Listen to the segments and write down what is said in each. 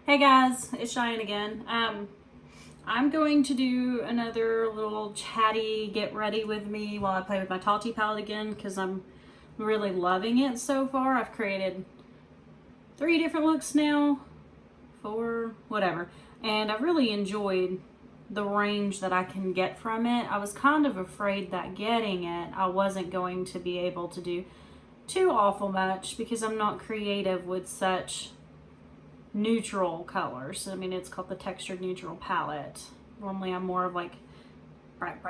Hey guys, it's Cheyenne again. I'm going to do another little chatty get ready with me while I play with my Tati palette again because I'm really loving it so far. I've created 3 different looks now, 4, whatever, and I've really enjoyed the range that I can get from it. I was kind of afraid that getting it, I wasn't going to be able to do too awful much because I'm not creative with such neutral colors. I mean, it's called the textured neutral palette. Normally I'm more of like bright.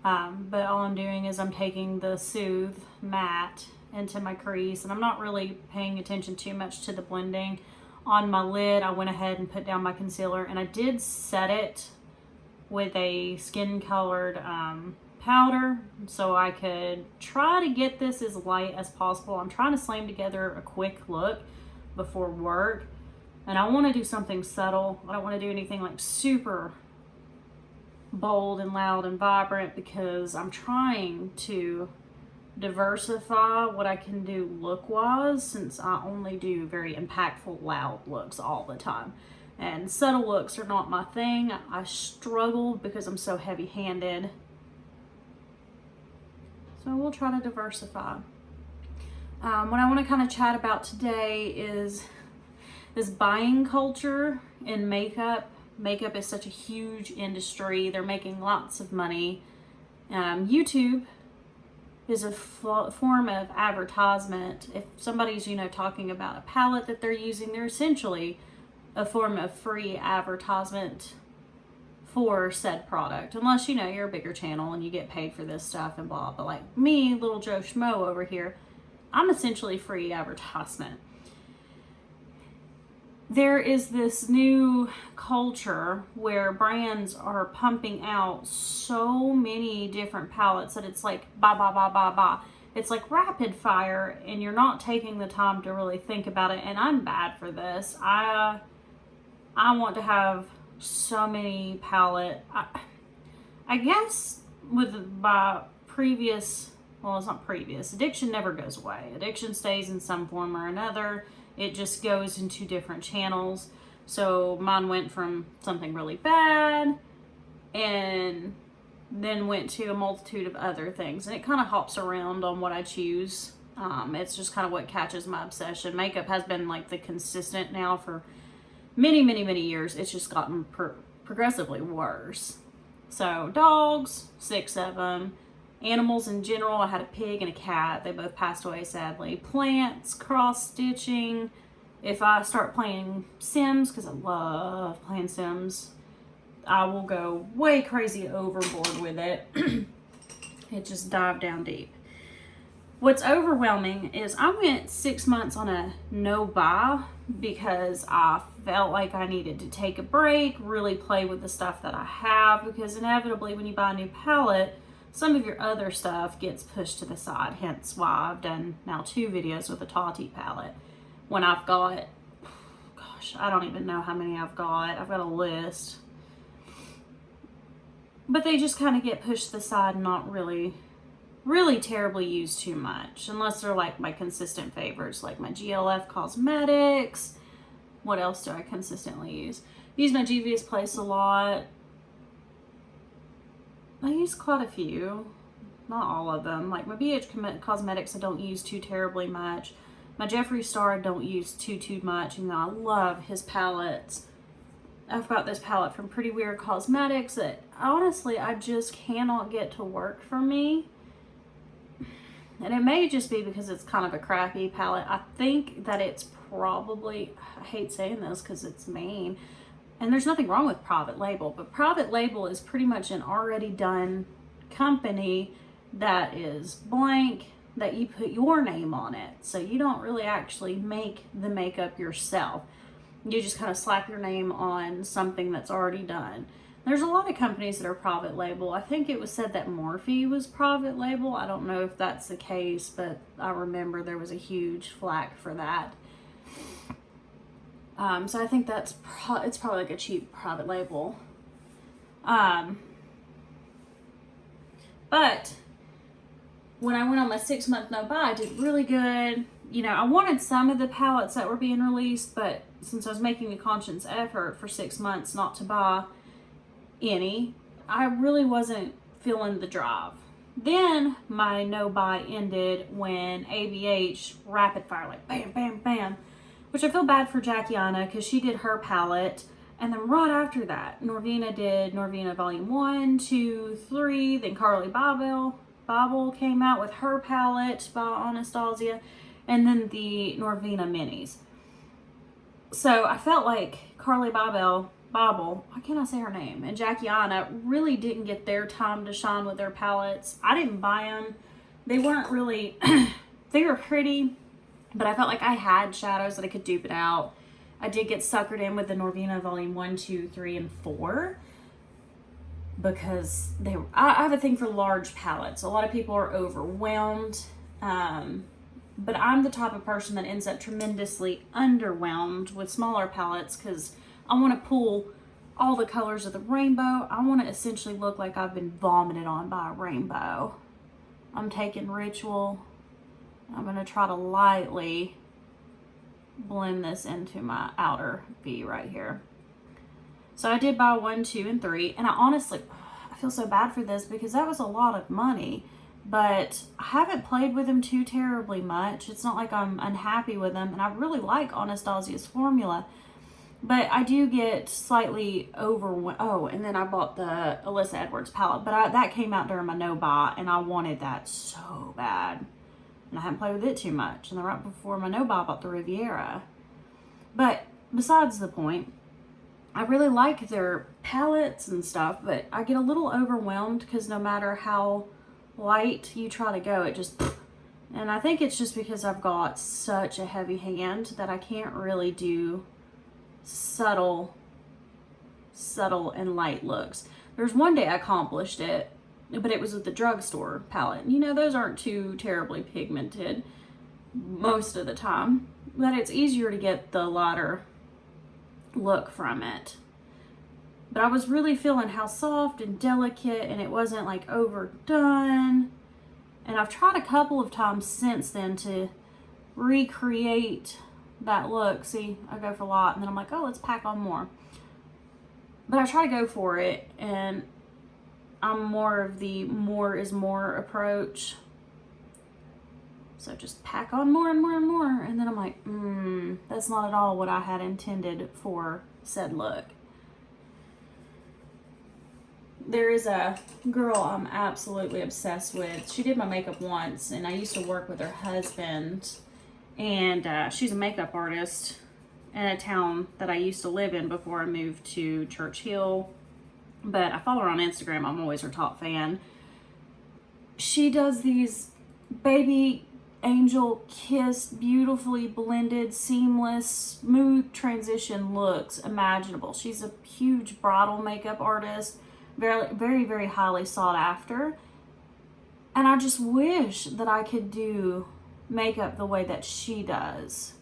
But all I'm doing is I'm taking the Soothe matte into my crease, and I'm not really paying attention too much to the blending. On my lid, I went ahead and put down my concealer, and I did set it with a skin colored powder so I could try to get this as light as possible. I'm trying to slam together a quick look before work, and I want to do something subtle. I don't want to do anything like super bold and loud and vibrant because I'm trying to diversify what I can do look wise, since I only do very impactful loud looks all the time, and subtle looks are not my thing. I struggle because I'm so heavy handed, so we'll try to diversify. What I want to kind of chat about today is this buying culture in makeup. Makeup is such a huge industry. They're making lots of money. YouTube is a form of advertisement. If somebody's, talking about a palette that they're using, they're essentially a form of free advertisement for said product. Unless, you're a bigger channel and you get paid for this stuff and blah. But like me, little Joe Schmo over here, I'm essentially free advertisement. There is this new culture where brands are pumping out so many different palettes that it's like bah. It's like rapid fire, and you're not taking the time to really think about it. And I'm bad for this. I want to have so many palette. I guess with my previous, well, it's not previous. Addiction never goes away. Addiction stays in some form or another. It just goes into different channels. So mine went from something really bad and then went to a multitude of other things. And it kind of hops around on what I choose. It's just kind of what catches my obsession. Makeup has been like the consistent now for many years. It's just gotten progressively worse. So dogs, 6 of them. Animals in general, I had a pig and a cat. They both passed away, sadly. Plants, cross-stitching. If I start playing Sims, because I love playing Sims, I will go way crazy overboard with it. It just dive down deep. What's overwhelming is I went 6 months on a no-buy because I felt like I needed to take a break, really play with the stuff that I have, because inevitably when you buy a new palette, some of your other stuff gets pushed to the side, hence why I've done now 2 videos with a Tati palette. When I've got, gosh, I don't even know how many I've got. I've got a list. But they just kind of get pushed to the side and not really terribly used too much. Unless they're like my consistent favorites, like my GLF Cosmetics. What else do I consistently use? I use my Juvia's Place a lot. I use quite a few, not all of them. Like my BH Cosmetics I don't use too terribly much. My Jeffree Star I don't use too much. I love his palettes. I've got this palette from Pretty Weird Cosmetics that honestly I just cannot get to work for me. And it may just be because it's kind of a crappy palette. I think that it's probably, I hate saying this because it's mean, and there's nothing wrong with private label, but private label is pretty much an already done company that is blank, that you put your name on it. So you don't really actually make the makeup yourself. You just kind of slap your name on something that's already done. There's a lot of companies that are private label. I think it was said that Morphe was private label. I don't know if that's the case, but I remember there was a huge flack for that. So I think that's it's probably like a cheap private label. But when I went on my 6-month no buy, I did really good. you know, I wanted some of the palettes that were being released, but since I was making a conscious effort for 6 months not to buy any, I really wasn't feeling the drive. Then my no buy ended when ABH rapid fire, like bam, bam, bam, which I feel bad for Jackiana because she did her palette. And then right after that, Norvina did Norvina Volume 1, 2, 3. Then Carly Bible came out with her palette by Anastasia. And then the Norvina Minis. So I felt like Carly Bible, why can't I say her name? And Jackiana really didn't get their time to shine with their palettes. I didn't buy them. They weren't really, they were pretty, but I felt like I had shadows that I could dupe it out. I did get suckered in with the Norvina Volume 1, 2, 3, and 4 because I have a thing for large palettes. A lot of people are overwhelmed, but I'm the type of person that ends up tremendously underwhelmed with smaller palettes because I want to pull all the colors of the rainbow. I want to essentially look like I've been vomited on by a rainbow. I'm taking Ritual. I'm going to try to lightly blend this into my outer V right here. So I did buy 1, 2, and 3, and I feel so bad for this because that was a lot of money, but I haven't played with them too terribly much. It's not like I'm unhappy with them, and I really like Anastasia's formula, but I do get slightly overwhelmed. Oh, and then I bought the Alyssa Edwards palette, but that came out during my no buy, and I wanted that so bad. And I haven't played with it too much. And then right before my no buy, I bought the Riviera. But besides the point, I really like their palettes and stuff, but I get a little overwhelmed because no matter how light you try to go, it just... And I think it's just because I've got such a heavy hand that I can't really do subtle and light looks. There's one day I accomplished it, but it was with the drugstore palette. You know, those aren't too terribly pigmented most of the time, but it's easier to get the lighter look from it. But I was really feeling how soft and delicate, and it wasn't like overdone. And I've tried a couple of times since then to recreate that look. See, I go for a lot, and then I'm like, oh, let's pack on more. But I try to go for it, and I'm more of the more is more approach. So just pack on more and more and more. And then I'm like, that's not at all what I had intended for said look. There is a girl I'm absolutely obsessed with. She did my makeup once, and I used to work with her husband. And she's a makeup artist in a town that I used to live in before I moved to Churchill. But I follow her on Instagram. I'm always her top fan. She does these baby angel kiss, beautifully blended, seamless, smooth transition looks imaginable. She's a huge bridal makeup artist, very, very, very highly sought after. And I just wish that I could do makeup the way that she does.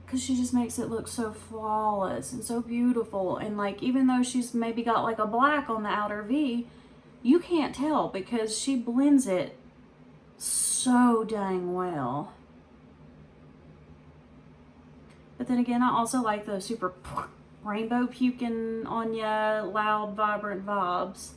Because she just makes it look so flawless and so beautiful. And like, even though she's maybe got like a black on the outer V, you can't tell because she blends it so dang well. But then again, I also like those super rainbow puking on ya, loud, vibrant vibes.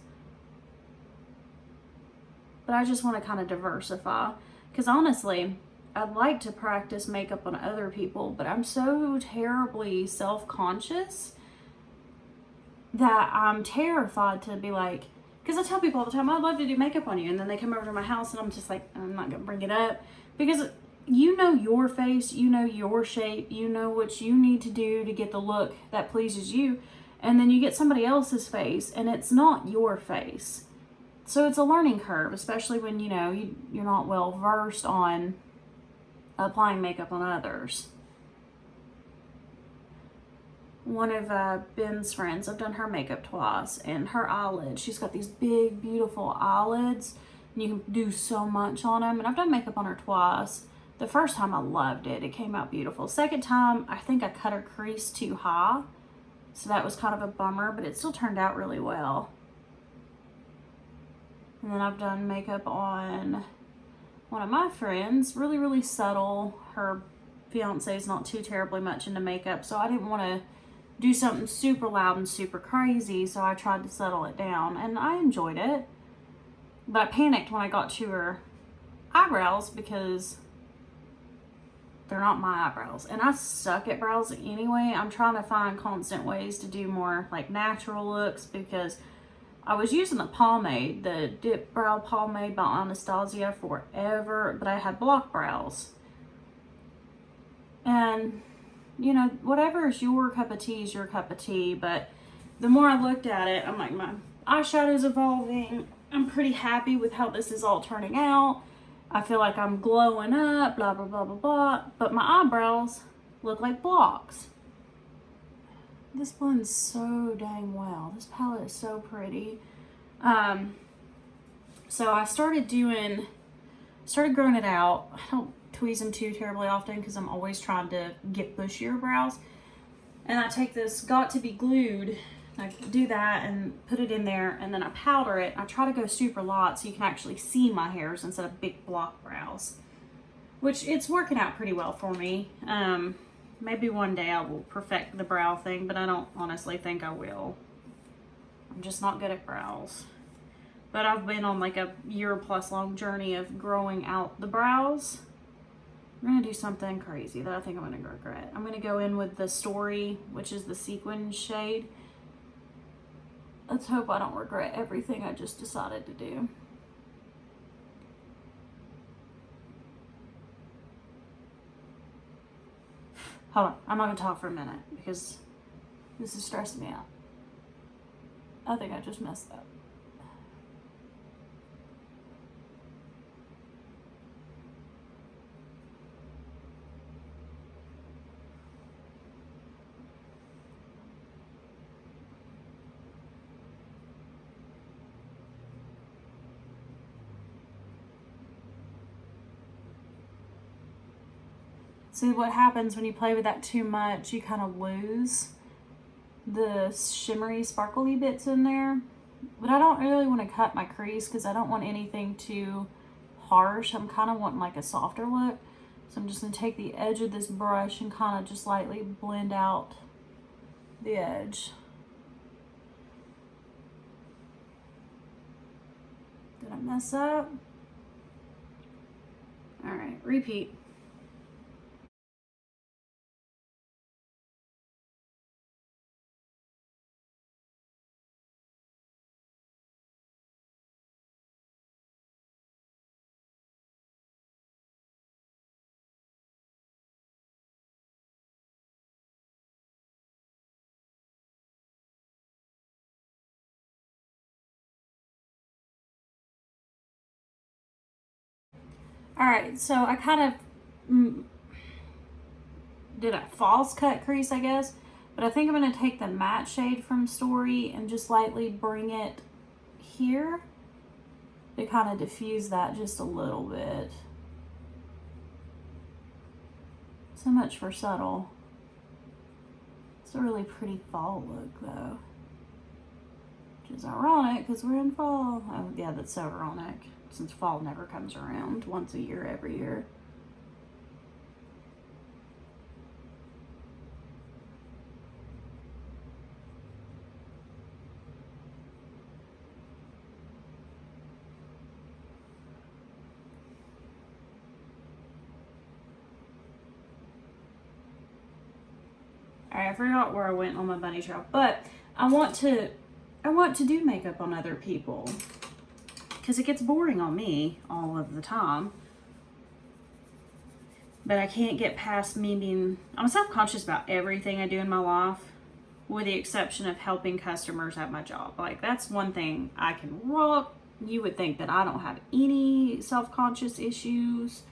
But I just want to kind of diversify. Because honestly, I'd like to practice makeup on other people, but I'm so terribly self-conscious that I'm terrified to be like, because I tell people all the time, I'd love to do makeup on you, and then they come over to my house and I'm just like, I'm not gonna bring it up, because you know your face, you know your shape, you know what you need to do to get the look that pleases you, and then you get somebody else's face and it's not your face. So it's a learning curve, especially when you know you're not well versed on applying makeup on others. One of Ben's friends, I've done her makeup twice, and her eyelids, she's got these big, beautiful eyelids, and you can do so much on them, and I've done makeup on her twice. The first time I loved it. It came out beautiful. Second time, I think I cut her crease too high, so that was kind of a bummer, but it still turned out really well. And then I've done makeup on one of my friends, really, really subtle. Her fiance is not too terribly much into makeup, so I didn't want to do something super loud and super crazy, so I tried to settle it down, and I enjoyed it. But I panicked when I got to her eyebrows because they're not my eyebrows, and I suck at brows anyway. I'm trying to find constant ways to do more like natural looks, because I was using the pomade, the Dip Brow Pomade by Anastasia forever, but I had block brows. And, you know, whatever is your cup of tea is your cup of tea, but the more I looked at it, I'm like, my eyeshadow's evolving. I'm pretty happy with how this is all turning out. I feel like I'm glowing up, blah, blah, blah, blah, blah. But my eyebrows look like blocks. This blends so dang well. This palette is so pretty. So I started growing it out. I don't tweeze them too terribly often because I'm always trying to get bushier brows. And I take this Got To Be Glued, I do that and put it in there, and then I powder it. I try to go super light so you can actually see my hairs instead of big block brows, which it's working out pretty well for me. Maybe one day I will perfect the brow thing, but I don't honestly think I will. I'm just not good at brows. But I've been on like a year-plus long journey of growing out the brows. I'm gonna do something crazy that I think I'm gonna regret. I'm gonna go in with the Story, which is the sequin shade. Let's hope I don't regret everything I just decided to do. Hold on, I'm not gonna talk for a minute because this is stressing me out. I think I just messed up. See, what happens when you play with that too much, you kind of lose the shimmery, sparkly bits in there. But I don't really want to cut my crease because I don't want anything too harsh. I'm kind of wanting like a softer look. So I'm just going to take the edge of this brush and kind of just lightly blend out the edge. Did I mess up? All right, repeat. All right, so I kind of did a false cut crease, I guess, but I think I'm going to take the matte shade from Story and just lightly bring it here to kind of diffuse that just a little bit. So much for subtle. It's a really pretty fall look though, which is ironic because we're in fall. Oh yeah, that's so ironic since fall never comes around, once a year every year. Alright, I forgot where I went on my bunny trail, but I want to do makeup on other people because it gets boring on me all of the time. But I can't get past me being, I'm self-conscious about everything I do in my life, with the exception of helping customers at my job. Like, that's one thing I can rock. You would think that I don't have any self-conscious issues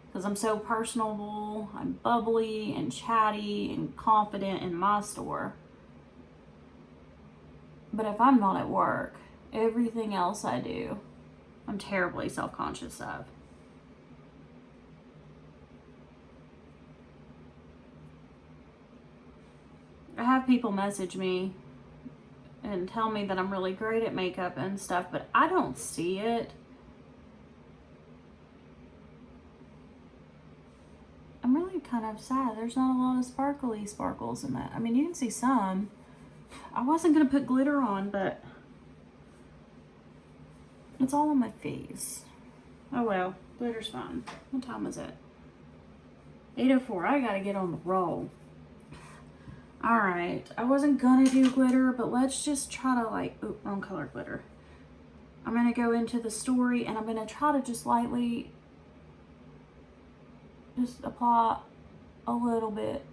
because I'm so personable. I'm bubbly and chatty and confident in my store. But if I'm not at work, everything else I do, I'm terribly self-conscious of. I have people message me and tell me that I'm really great at makeup and stuff, but I don't see it. kind of sad. There's not a lot of sparkly sparkles in that. I mean, you can see some. I wasn't going to put glitter on, but it's all on my face. Oh well, glitter's fine. What time is it? 8:04. I gotta get on the roll. Alright, I wasn't gonna do glitter, but let's just try to like, oh, wrong color glitter. I'm gonna go into the story and I'm gonna try to just lightly just apply a little bit.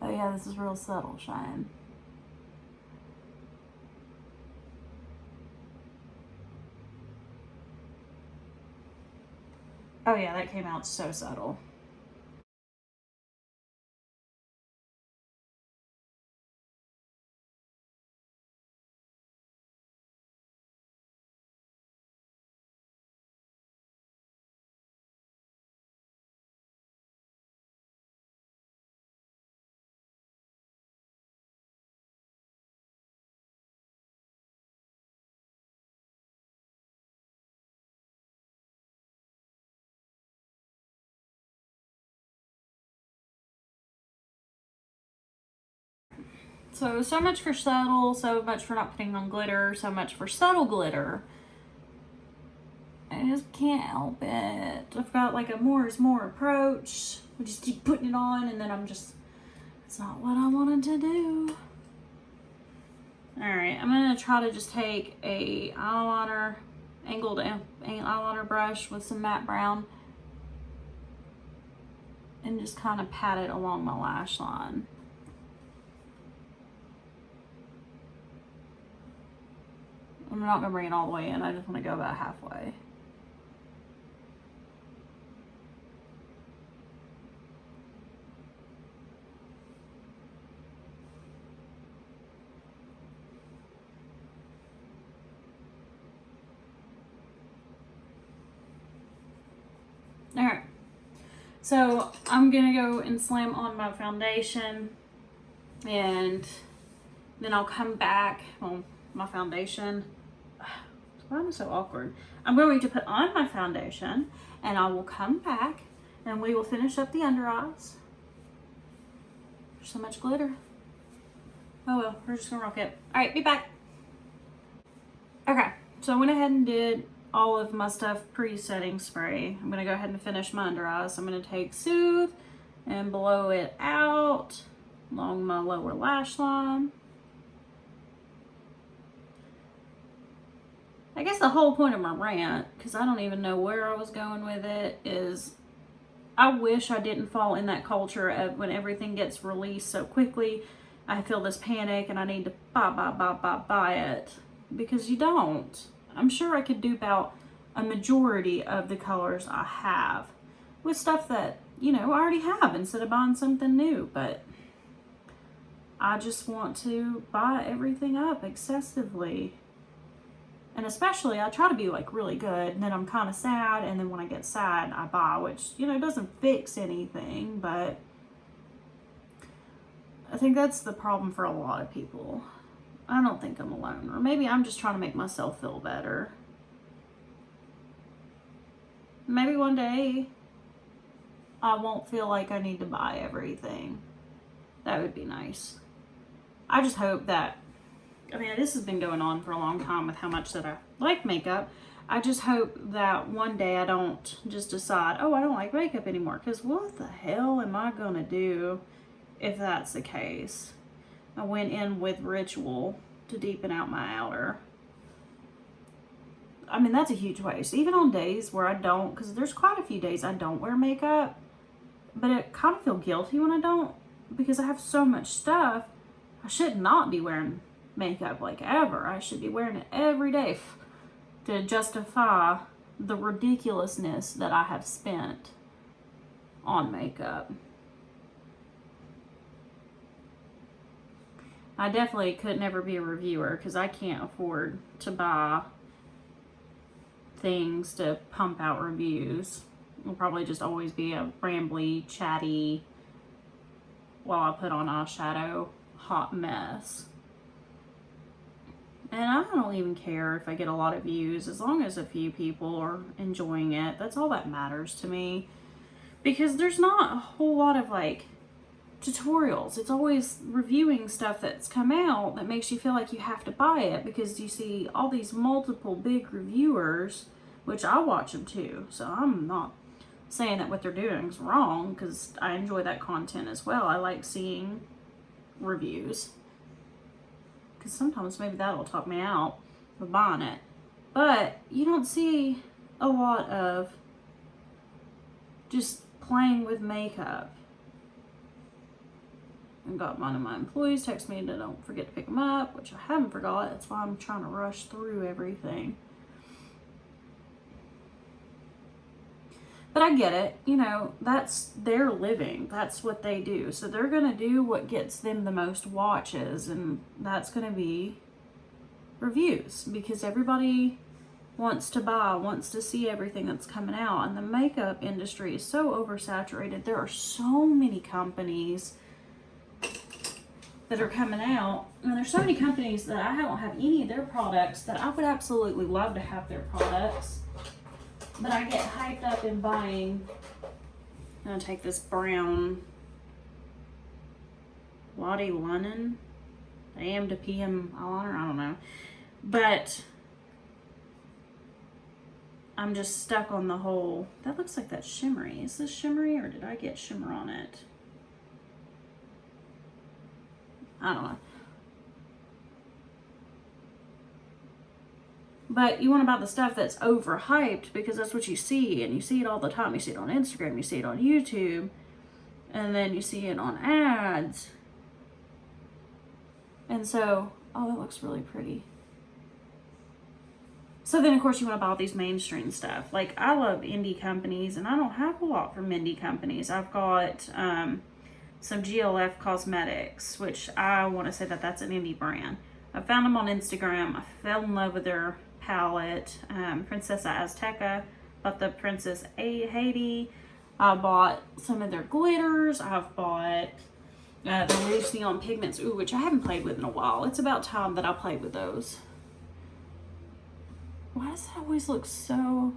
Oh yeah, this is real subtle shine. Oh yeah, that came out so subtle. So much for subtle, so much for not putting on glitter, so much for subtle glitter. I just can't help it. I've got like a more is more approach. I just keep putting it on and then I'm just, it's not what I wanted to do. Alright, I'm going to try to just take a eyeliner, angled eyeliner brush with some matte brown and just kind of pat it along my lash line. I'm not going to bring it all the way in, I just want to go about halfway. Alright, so I'm going to go and slam on my foundation and then I'll come back on my foundation. Why am I so awkward? I'm going to put on my foundation and I will come back and we will finish up the under eyes. There's so much glitter. Oh well, we're just gonna rock it. All right, be back. Okay, so I went ahead and did all of my stuff pre-setting spray. I'm gonna go ahead and finish my under eyes. I'm gonna take Soothe and blow it out along my lower lash line. I guess the whole point of my rant, because I don't even know where I was going with it, is I wish I didn't fall in that culture of when everything gets released so quickly, I feel this panic and I need to buy it. Because you don't. I'm sure I could dupe out a majority of the colors I have with stuff that, you know, I already have instead of buying something new. But I just want to buy everything up excessively. And especially, I try to be like really good, and then I'm kind of sad, and then when I get sad, I buy, which, you know, doesn't fix anything, but I think that's the problem for a lot of people. I don't think I'm alone, or maybe I'm just trying to make myself feel better. Maybe one day I won't feel like I need to buy everything. That would be nice. I just hope that, I mean, this has been going on for a long time with how much that I like makeup. I just hope that one day I don't just decide, oh, I don't like makeup anymore. Because what the hell am I going to do if that's the case? I went in with Ritual to deepen out my outer. I mean, that's a huge waste. Even on days where I don't, because there's quite a few days I don't wear makeup. But I kind of feel guilty when I don't. Because I have so much stuff. I should not be wearing makeup like ever. I should be wearing it every day to justify the ridiculousness that I have spent on makeup. I definitely could never be a reviewer because I can't afford to buy things to pump out reviews. It'll probably just always be a rambly, chatty, while I put on eyeshadow, hot mess. And I don't even care if I get a lot of views, as long as a few people are enjoying it. That's all that matters to me. Because there's not a whole lot of like tutorials. It's always reviewing stuff that's come out that makes you feel like you have to buy it because you see all these multiple big reviewers, which I watch them too. So I'm not saying that what they're doing is wrong, because I enjoy that content as well. I like seeing reviews, because sometimes maybe that'll talk me out of buying it. But you don't see a lot of just playing with makeup. I got one of my employees text me to don't forget to pick them up, which I haven't forgot. That's why I'm trying to rush through everything. But I get it, you know, that's their living. That's what they do. So they're going to do what gets them the most watches, and that's going to be reviews, because everybody wants to buy, wants to see everything that's coming out. And the makeup industry is so oversaturated. There are so many companies that are coming out, and there's so many companies that I don't have any of their products that I would absolutely love to have their products. But I get hyped up in buying. I'm gonna take this brown Lottie London AM to PM eyeliner, I don't know. But I'm just stuck on the whole, that looks like that's shimmery. Is this shimmery, or did I get shimmer on it? I don't know. But you want to buy the stuff that's overhyped, because that's what you see, and you see it all the time. You see it on Instagram, you see it on YouTube, and then you see it on ads. And so, oh, that looks really pretty. So then, of course, you want to buy all these mainstream stuff. Like, I love indie companies, and I don't have a lot from indie companies. I've got some GLF Cosmetics, which I want to say that that's an indie brand. I found them on Instagram. I fell in love with their palette, Princessa Azteca. Bought the Princess Haiti. I bought some of their glitters. I've bought the Loose Neon Pigments, which I haven't played with in a while. It's about time that I played with those. Why does that always look so...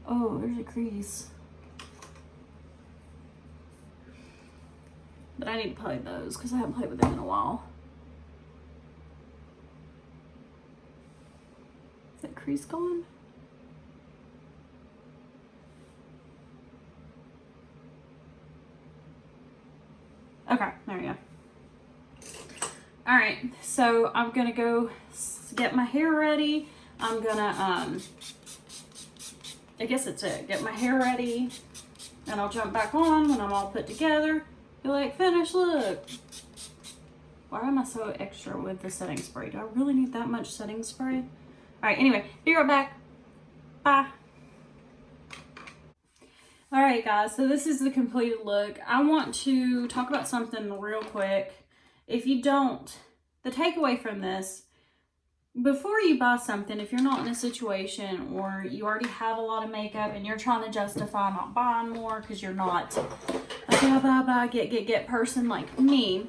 Oh, there's a crease. But I need to play those because I haven't played with them in a while. Is that crease gone? Okay, there we go. All right, so I'm gonna go get my hair ready. I'm gonna, I guess that's it. Get my hair ready, and I'll jump back on when I'm all put together. Be like, finish, look. Why am I so extra with the setting spray? Do I really need that much setting spray? All right, anyway, be right back. Bye. All right, guys, so this is the completed look. I want to talk about something real quick. If you don't, the takeaway from this, before you buy something, if you're not in a situation or you already have a lot of makeup and you're trying to justify not buying more because you're not a buy, get person like me,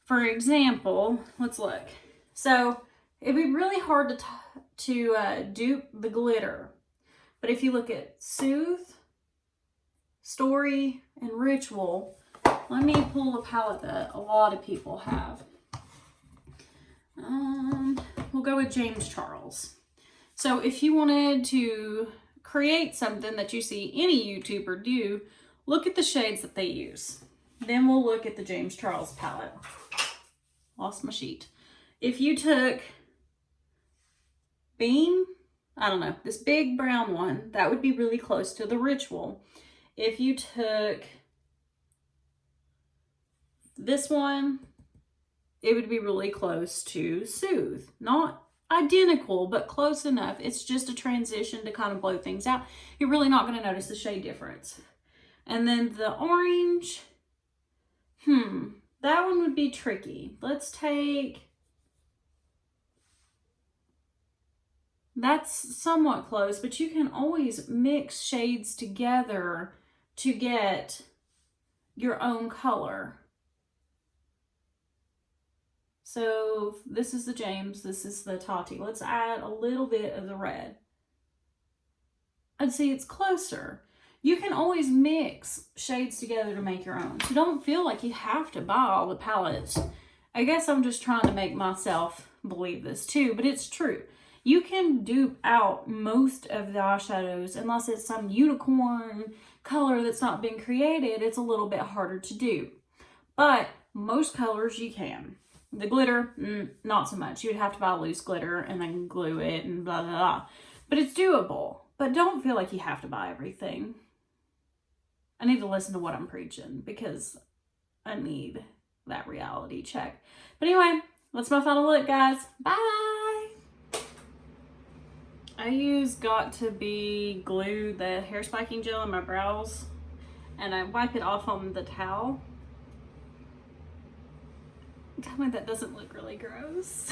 for example, let's look. So it'd be really hard to dupe the glitter. But if you look at Soothe, Story, and Ritual, let me pull a palette that a lot of people have. We'll go with James Charles. So if you wanted to create something that you see any YouTuber do, look at the shades that they use. Then we'll look at the James Charles palette. Lost my sheet. If you took Beam, I don't know, this big brown one, that would be really close to the Ritual. If you took this one, it would be really close to Soothe. Not identical, but close enough. It's just a transition to kind of blow things out. You're really not going to notice the shade difference. And then the orange, that one would be tricky. Let's take, that's somewhat close, but you can always mix shades together to get your own color. So this is the James, this is the Tati. Let's add a little bit of the red. And see, it's closer. You can always mix shades together to make your own. So don't feel like you have to buy all the palettes. I guess I'm just trying to make myself believe this too, but it's true. You can dupe out most of the eyeshadows unless it's some unicorn color that's not been created. It's a little bit harder to do. But most colors you can. The glitter, not so much. You'd have to buy loose glitter and then glue it and blah, blah, blah. But it's doable. But don't feel like you have to buy everything. I need to listen to what I'm preaching because I need that reality check. But anyway, that's my final look, guys. Bye! I use Got To Be glue, the hair spiking gel in my brows, and I wipe it off on the towel. Tell me that doesn't look really gross.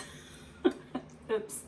Oops.